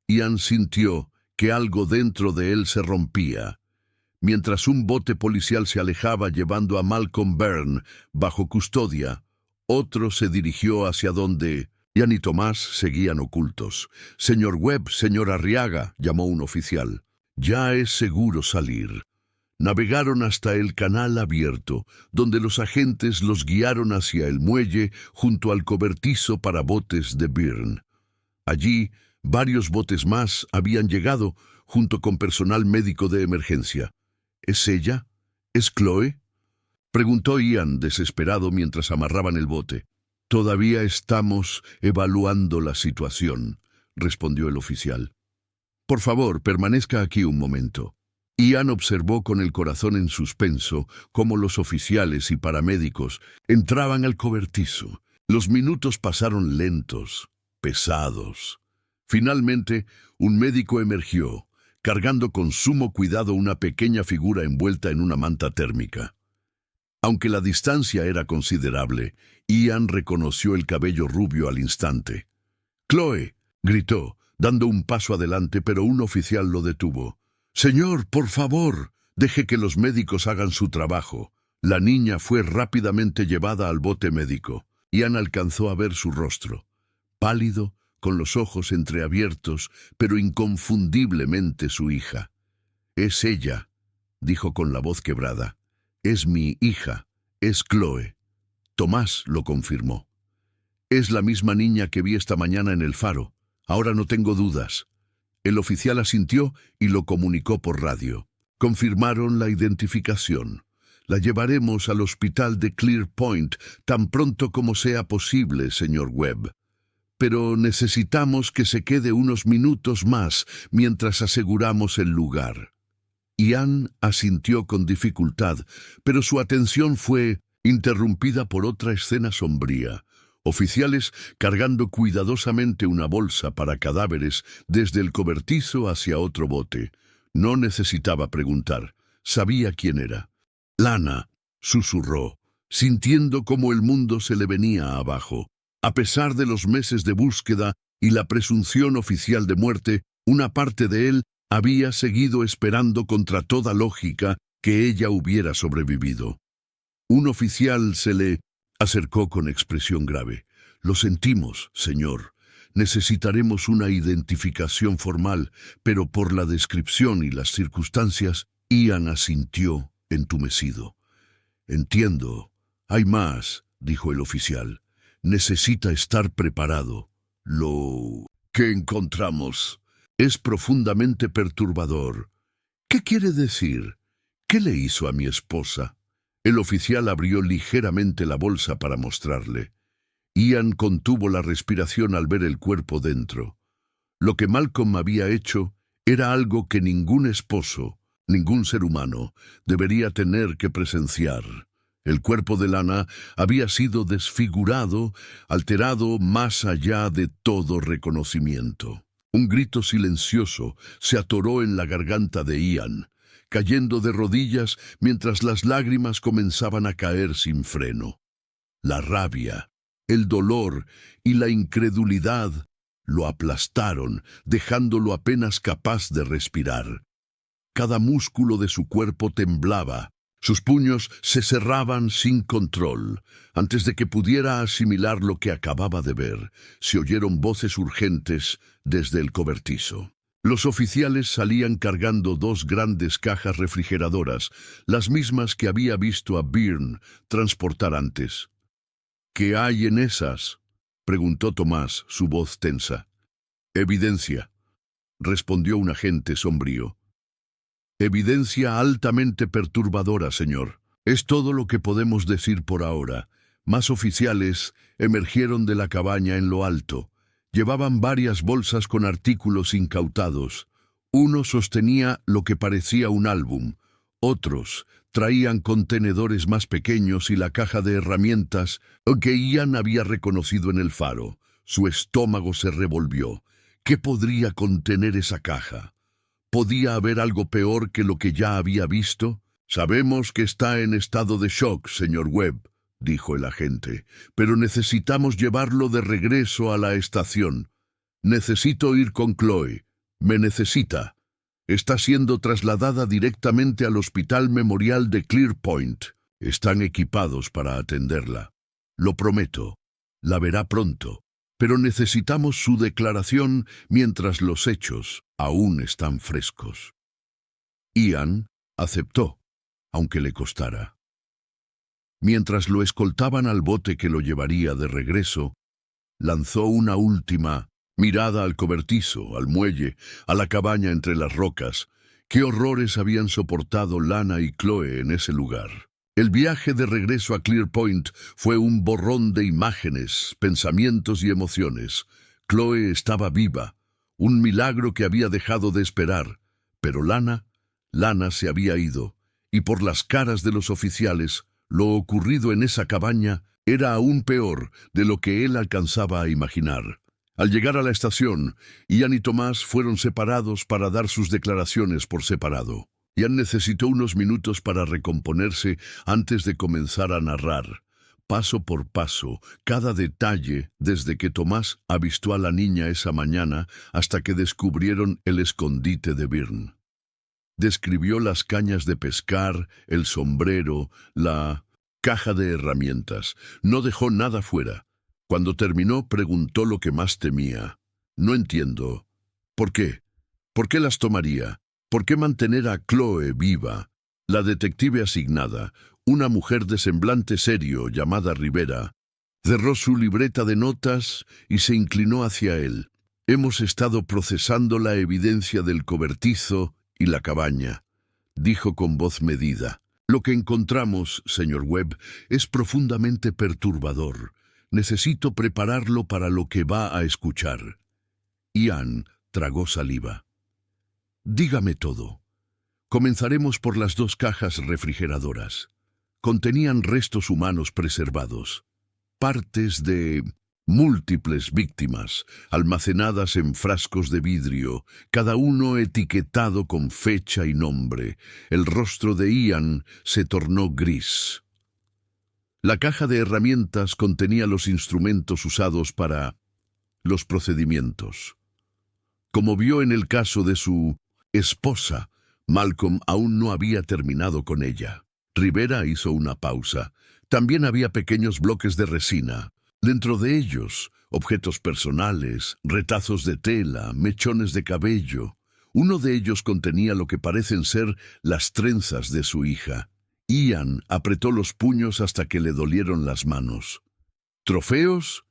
Ian sintió que algo dentro de él se rompía. Mientras un bote policial se alejaba llevando a Malcolm Byrne bajo custodia, otro se dirigió hacia donde Ian y Tomás seguían ocultos. «Señor Webb, señor Arriaga», llamó un oficial. «Ya es seguro salir». Navegaron hasta el canal abierto, donde los agentes los guiaron hacia el muelle junto al cobertizo para botes de Byrne. Allí, varios botes más habían llegado, junto con personal médico de emergencia. «¿Es ella? ¿Es Chloe?», preguntó Ian, desesperado, mientras amarraban el bote. «Todavía estamos evaluando la situación», respondió el oficial. «Por favor, permanezca aquí un momento». Ian observó con el corazón en suspenso cómo los oficiales y paramédicos entraban al cobertizo. Los minutos pasaron lentos, pesados. Finalmente, un médico emergió, cargando con sumo cuidado una pequeña figura envuelta en una manta térmica. Aunque la distancia era considerable, Ian reconoció el cabello rubio al instante. «¡Chloe!», gritó, dando un paso adelante, pero un oficial lo detuvo. «Señor, por favor, deje que los médicos hagan su trabajo», La niña fue rápidamente llevada al bote médico. Ian alcanzó a ver su rostro, pálido, con los ojos entreabiertos, pero inconfundiblemente su hija. «Es ella», dijo con la voz quebrada. «Es mi hija, es Chloe». Tomás lo confirmó. «Es la misma niña que vi esta mañana en el faro. Ahora no tengo dudas». El oficial asintió y lo comunicó por radio. Confirmaron la identificación. «La llevaremos al hospital de Clear Point tan pronto como sea posible, señor Webb. Pero necesitamos que se quede unos minutos más mientras aseguramos el lugar». Ian asintió con dificultad, pero su atención fue interrumpida por otra escena sombría. Oficiales cargando cuidadosamente una bolsa para cadáveres desde el cobertizo hacia otro bote. No necesitaba preguntar, sabía quién era. «Lana», susurró, sintiendo cómo el mundo se le venía abajo. A pesar de los meses de búsqueda y la presunción oficial de muerte, una parte de él había seguido esperando contra toda lógica que ella hubiera sobrevivido. Un oficial se le acercó con expresión grave. «Lo sentimos, señor. Necesitaremos una identificación formal, pero por la descripción y las circunstancias». Ian asintió, entumecido. «Entiendo. Hay más», dijo el oficial. «Necesita estar preparado. Lo que encontramos es profundamente perturbador». «¿Qué quiere decir? ¿Qué le hizo a mi esposa?» El oficial abrió ligeramente la bolsa para mostrarle. Ian contuvo la respiración al ver el cuerpo dentro. Lo que Malcolm había hecho era algo que ningún esposo, ningún ser humano, debería tener que presenciar. El cuerpo de Lana había sido desfigurado, alterado más allá de todo reconocimiento. Un grito silencioso se atoró en la garganta de Ian, cayendo de rodillas mientras las lágrimas comenzaban a caer sin freno. La rabia, el dolor y la incredulidad lo aplastaron, dejándolo apenas capaz de respirar. Cada músculo de su cuerpo temblaba. Sus puños se cerraban sin control. Antes de que pudiera asimilar lo que acababa de ver, se oyeron voces urgentes desde el cobertizo. Los oficiales salían cargando 2 grandes cajas refrigeradoras, las mismas que había visto a Byrne transportar antes. «¿Qué hay en esas?», preguntó Tomás, su voz tensa. «Evidencia», respondió un agente sombrío. «Evidencia altamente perturbadora, señor. Es todo lo que podemos decir por ahora». Más oficiales emergieron de la cabaña en lo alto. Llevaban varias bolsas con artículos incautados. Uno sostenía lo que parecía un álbum. Otros traían contenedores más pequeños y la caja de herramientas que Ian había reconocido en el faro. Su estómago se revolvió. ¿Qué podría contener esa caja? ¿Podía haber algo peor que lo que ya había visto? «Sabemos que está en estado de shock, señor Webb», dijo el agente, «pero necesitamos llevarlo de regreso a la estación. Necesito ir con Chloe. Me necesita. Está siendo trasladada directamente al Hospital Memorial de Clear Point. Están equipados para atenderla. Lo prometo. La verá pronto. Pero necesitamos su declaración mientras los hechos aún están frescos». Ian aceptó, aunque le costara. Mientras lo escoltaban al bote que lo llevaría de regreso, lanzó una última mirada al cobertizo, al muelle, a la cabaña entre las rocas. ¿Qué horrores habían soportado Lana y Chloe en ese lugar? El viaje de regreso a Clear Point fue un borrón de imágenes, pensamientos y emociones. Chloe estaba viva, un milagro que había dejado de esperar, pero Lana se había ido, y por las caras de los oficiales, lo ocurrido en esa cabaña era aún peor de lo que él alcanzaba a imaginar. Al llegar a la estación, Ian y Tomás fueron separados para dar sus declaraciones por separado. Ian necesitó unos minutos para recomponerse antes de comenzar a narrar, paso por paso, cada detalle desde que Tomás avistó a la niña esa mañana hasta que descubrieron el escondite de Byrne. Describió las cañas de pescar, el sombrero, la caja de herramientas. No dejó nada fuera. Cuando terminó, preguntó lo que más temía. No entiendo. ¿Por qué? ¿Por qué las tomaría? ¿Por qué mantener a Chloe viva? La detective asignada, una mujer de semblante serio llamada Rivera, cerró su libreta de notas y se inclinó hacia él. Hemos estado procesando la evidencia del cobertizo y la cabaña, dijo con voz medida. Lo que encontramos, señor Webb, es profundamente perturbador. Necesito prepararlo para lo que va a escuchar. Ian tragó saliva. Dígame todo. Comenzaremos por las 2 cajas refrigeradoras. Contenían restos humanos preservados, partes de múltiples víctimas, almacenadas en frascos de vidrio, cada uno etiquetado con fecha y nombre. El rostro de Ian se tornó gris. La caja de herramientas contenía los instrumentos usados para los procedimientos. Como vio en el caso de su esposa, Malcolm aún no había terminado con ella. Rivera hizo una pausa. También había pequeños bloques de resina. Dentro de ellos, objetos personales, retazos de tela, mechones de cabello. Uno de ellos contenía lo que parecen ser las trenzas de su hija. Ian apretó los puños hasta que le dolieron las manos. ¿Trofeos?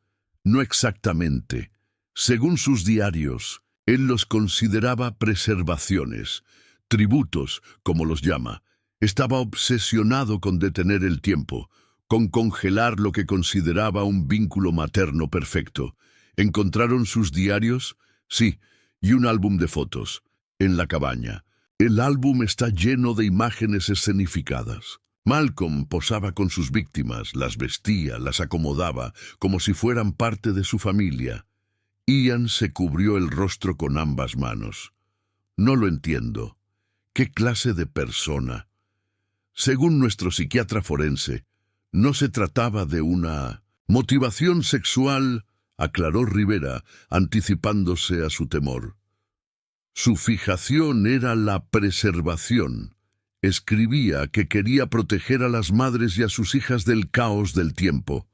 No exactamente. Según sus diarios, él los consideraba preservaciones, tributos, como los llama. Estaba obsesionado con detener el tiempo, con congelar lo que consideraba un vínculo materno perfecto. ¿Encontraron sus diarios? Sí, y un álbum de fotos, en la cabaña. El álbum está lleno de imágenes escenificadas. Malcolm posaba con sus víctimas, las vestía, las acomodaba, como si fueran parte de su familia. Ian se cubrió el rostro con ambas manos. No lo entiendo. ¿Qué clase de persona? Según nuestro psiquiatra forense, no se trataba de una motivación sexual, aclaró Rivera, anticipándose a su temor. Su fijación era la preservación. Escribía que quería proteger a las madres y a sus hijas del caos del tiempo.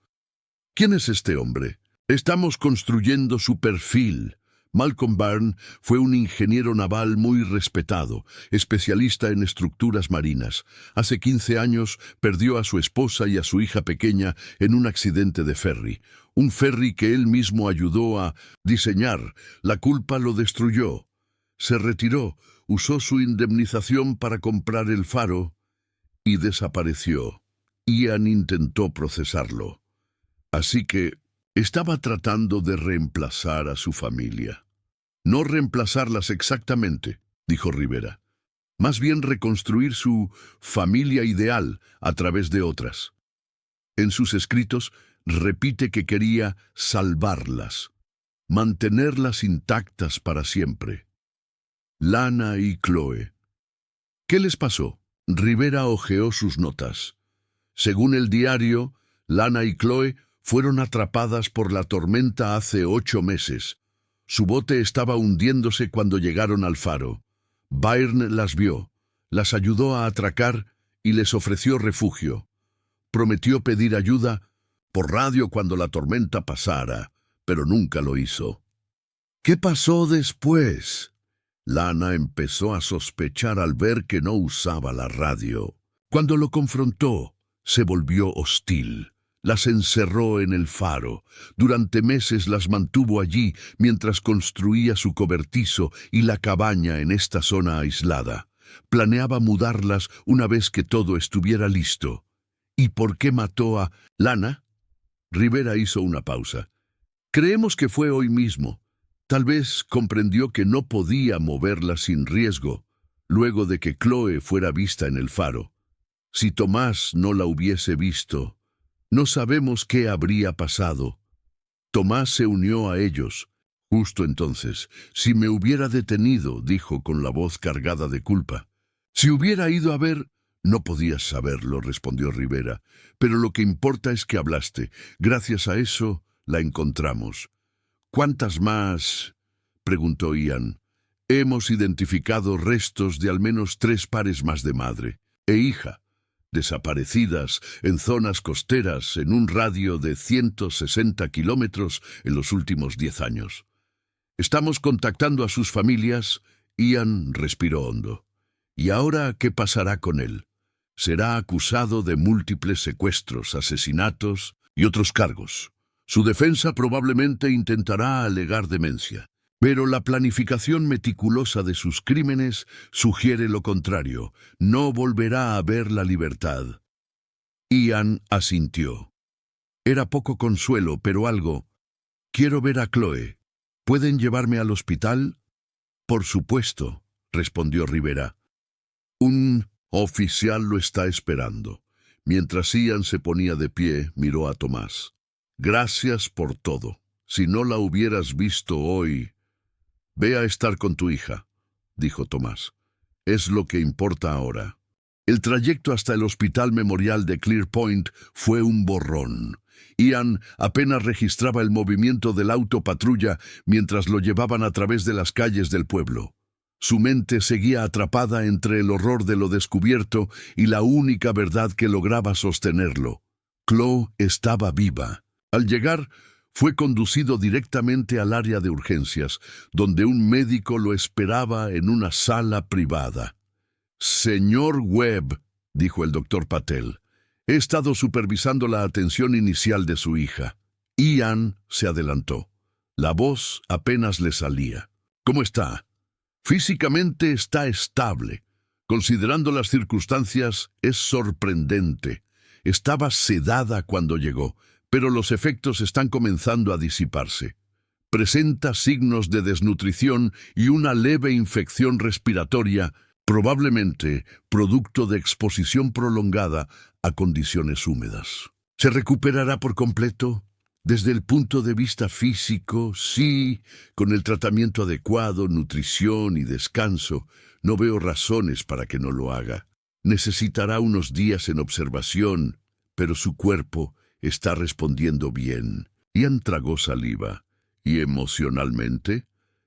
¿Quién es este hombre? Estamos construyendo su perfil. Malcolm Byrne fue un ingeniero naval muy respetado, especialista en estructuras marinas. Hace 15 años perdió a su esposa y a su hija pequeña en un accidente de ferry. Un ferry que él mismo ayudó a diseñar. La culpa lo destruyó. Se retiró, usó su indemnización para comprar el faro y desapareció. Ian intentó procesarlo. Así que estaba tratando de reemplazar a su familia. No reemplazarlas exactamente, dijo Rivera. Más bien reconstruir su familia ideal a través de otras. En sus escritos repite que quería salvarlas, mantenerlas intactas para siempre. Lana y Chloe. ¿Qué les pasó? Rivera hojeó sus notas. Según el diario, Lana y Chloe fueron atrapadas por la tormenta hace 8 meses. Su bote estaba hundiéndose cuando llegaron al faro. Byrne las vio, las ayudó a atracar y les ofreció refugio. Prometió pedir ayuda por radio cuando la tormenta pasara, pero nunca lo hizo. ¿Qué pasó después? Lana empezó a sospechar al ver que no usaba la radio. Cuando lo confrontó, se volvió hostil. Las encerró en el faro. Durante meses las mantuvo allí mientras construía su cobertizo y la cabaña en esta zona aislada. Planeaba mudarlas una vez que todo estuviera listo. ¿Y por qué mató a Lana? Rivera hizo una pausa. Creemos que fue hoy mismo. Tal vez comprendió que no podía moverla sin riesgo, luego de que Chloe fuera vista en el faro. Si Tomás no la hubiese visto, no sabemos qué habría pasado. Tomás se unió a ellos. Justo entonces, si me hubiera detenido, dijo con la voz cargada de culpa. Si hubiera ido a ver... No podías saberlo, respondió Rivera, pero lo que importa es que hablaste. Gracias a eso, la encontramos. ¿Cuántas más? Preguntó Ian. Hemos identificado restos de al menos 3 pares más de madre e hija, desaparecidas en zonas costeras en un radio de 160 kilómetros en los últimos 10 años. Estamos contactando a sus familias. Ian respiró hondo. ¿Y ahora qué pasará con él? Será acusado de múltiples secuestros, asesinatos y otros cargos. Su defensa probablemente intentará alegar demencia, pero la planificación meticulosa de sus crímenes sugiere lo contrario. No volverá a ver la libertad. Ian asintió. Era poco consuelo, pero algo. Quiero ver a Chloe. ¿Pueden llevarme al hospital? Por supuesto, respondió Rivera. Un oficial lo está esperando. Mientras Ian se ponía de pie, miró a Tomás. Gracias por todo. Si no la hubieras visto hoy... Ve a estar con tu hija, dijo Tomás. Es lo que importa ahora. El trayecto hasta el Hospital Memorial de Clear Point fue un borrón. Ian apenas registraba el movimiento del auto patrulla mientras lo llevaban a través de las calles del pueblo. Su mente seguía atrapada entre el horror de lo descubierto y la única verdad que lograba sostenerlo. Chloe estaba viva. Al llegar, fue conducido directamente al área de urgencias, donde un médico lo esperaba en una sala privada. «Señor Webb», dijo el doctor Patel, «he estado supervisando la atención inicial de su hija». Ian se adelantó. La voz apenas le salía. «¿Cómo está?» «Físicamente está estable. Considerando las circunstancias, es sorprendente. Estaba sedada cuando llegó, pero los efectos están comenzando a disiparse. Presenta signos de desnutrición y una leve infección respiratoria, probablemente producto de exposición prolongada a condiciones húmedas. ¿Se recuperará por completo? Desde el punto de vista físico, sí, con el tratamiento adecuado, nutrición y descanso. No veo razones para que no lo haga. Necesitará unos días en observación, pero su cuerpo está respondiendo bien». Ian tragó saliva. ¿Y emocionalmente?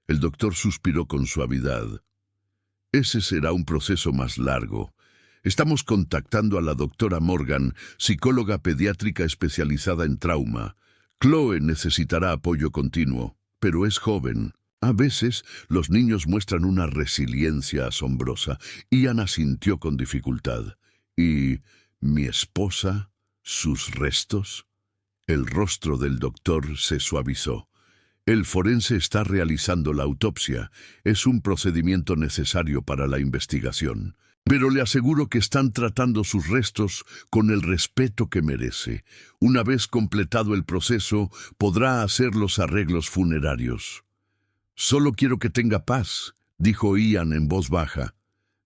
El doctor suspiró con suavidad. Ese será un proceso más largo. Estamos contactando a la doctora Morgan, psicóloga pediátrica especializada en trauma. Chloe necesitará apoyo continuo, pero es joven. A veces los niños muestran una resiliencia asombrosa. Ian asintió con dificultad. ¿Y mi esposa? ¿Sus restos? El rostro del doctor se suavizó. El forense está realizando la autopsia. Es un procedimiento necesario para la investigación. Pero le aseguro que están tratando sus restos con el respeto que merece. Una vez completado el proceso, podrá hacer los arreglos funerarios. «Solo quiero que tenga paz», dijo Ian en voz baja.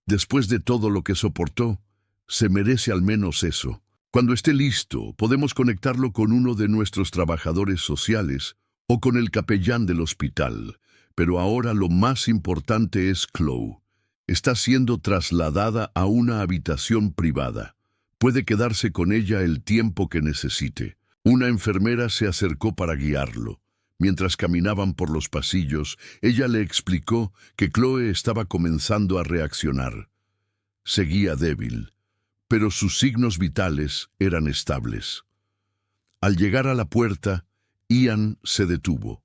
«Después de todo lo que soportó, se merece al menos eso. Cuando esté listo, podemos conectarlo con uno de nuestros trabajadores sociales o con el capellán del hospital. Pero ahora lo más importante es Chloe. Está siendo trasladada a una habitación privada. Puede quedarse con ella el tiempo que necesite». Una enfermera se acercó para guiarlo. Mientras caminaban por los pasillos, ella le explicó que Chloe estaba comenzando a reaccionar. Seguía débil, pero sus signos vitales eran estables. Al llegar a la puerta, Ian se detuvo.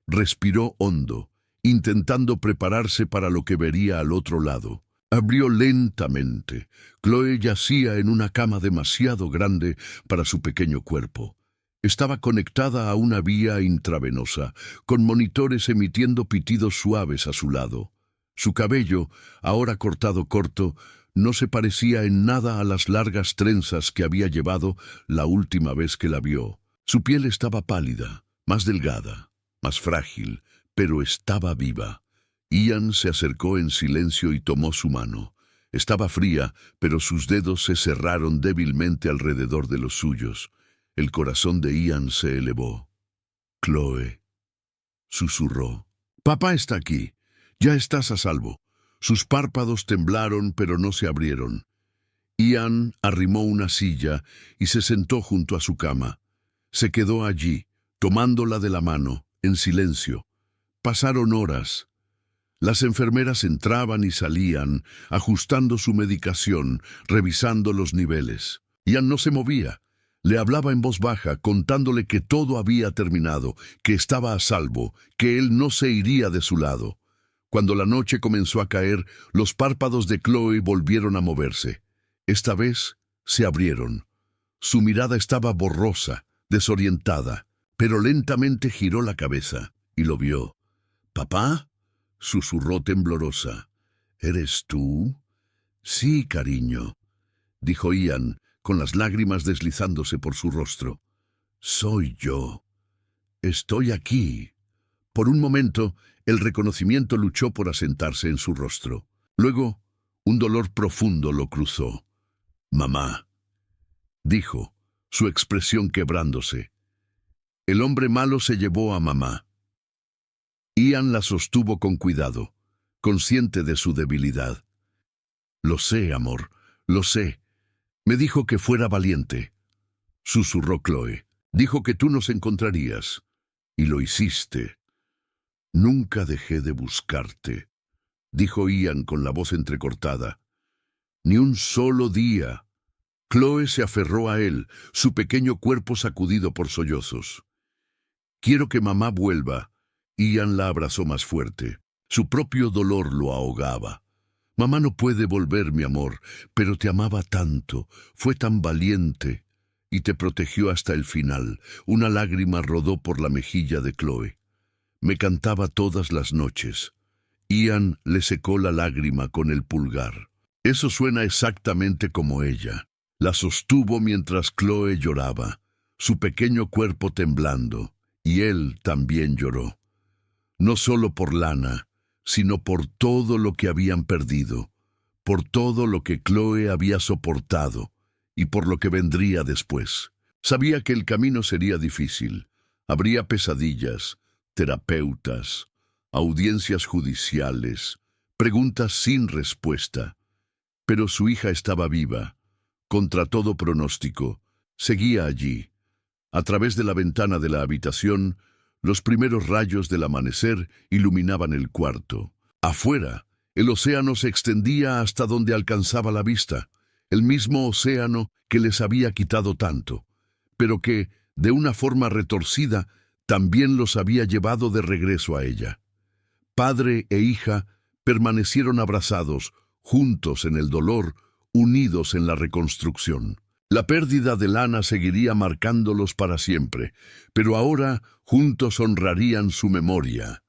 Respiró hondo, intentando prepararse para lo que vería al otro lado. Abrió lentamente. Chloe yacía en una cama demasiado grande para su pequeño cuerpo. Estaba conectada a una vía intravenosa, con monitores emitiendo pitidos suaves a su lado. Su cabello, ahora cortado corto, no se parecía en nada a las largas trenzas que había llevado la última vez que la vio. Su piel estaba pálida, más delgada, más frágil, pero estaba viva. Ian se acercó en silencio y tomó su mano. Estaba fría, pero sus dedos se cerraron débilmente alrededor de los suyos. El corazón de Ian se elevó. «Chloe», susurró. «Papá está aquí. Ya estás a salvo». Sus párpados temblaron, pero no se abrieron. Ian arrimó una silla y se sentó junto a su cama. Se quedó allí, tomándola de la mano, en silencio. Pasaron horas. Las enfermeras entraban y salían, ajustando su medicación, revisando los niveles. Ian no se movía. Le hablaba en voz baja, contándole que todo había terminado, que estaba a salvo, que él no se iría de su lado. Cuando la noche comenzó a caer, los párpados de Chloe volvieron a moverse. Esta vez se abrieron. Su mirada estaba borrosa, desorientada, pero lentamente giró la cabeza y lo vio. «¿Papá?», susurró temblorosa. «¿Eres tú?». «Sí, cariño», dijo Ian, con las lágrimas deslizándose por su rostro. «Soy yo. Estoy aquí». Por un momento, el reconocimiento luchó por asentarse en su rostro. Luego, un dolor profundo lo cruzó. «Mamá», dijo, su expresión quebrándose. El hombre malo se llevó a mamá. Ian la sostuvo con cuidado, consciente de su debilidad. «Lo sé, amor, lo sé. Me dijo que fuera valiente», susurró Chloe. «Dijo que tú nos encontrarías. Y lo hiciste». «Nunca dejé de buscarte», dijo Ian con la voz entrecortada. «Ni un solo día». Chloe se aferró a él, su pequeño cuerpo sacudido por sollozos. «Quiero que mamá vuelva». Ian la abrazó más fuerte. Su propio dolor lo ahogaba. «Mamá no puede volver, mi amor, pero te amaba tanto, fue tan valiente». Y te protegió hasta el final. Una lágrima rodó por la mejilla de Chloe. «Me cantaba todas las noches». Ian le secó la lágrima con el pulgar. «Eso suena exactamente como ella». La sostuvo mientras Chloe lloraba, su pequeño cuerpo temblando, y él también lloró. No solo por Lana, sino por todo lo que habían perdido, por todo lo que Chloe había soportado y por lo que vendría después. Sabía que el camino sería difícil. Habría pesadillas, terapeutas, audiencias judiciales, preguntas sin respuesta. Pero su hija estaba viva. Contra todo pronóstico, seguía allí. A través de la ventana de la habitación, los primeros rayos del amanecer iluminaban el cuarto. Afuera, el océano se extendía hasta donde alcanzaba la vista, el mismo océano que les había quitado tanto, pero que, de una forma retorcida, también los había llevado de regreso a ella. Padre e hija permanecieron abrazados, juntos en el dolor, unidos en la reconstrucción. La pérdida de Lana seguiría marcándolos para siempre, pero ahora juntos honrarían su memoria.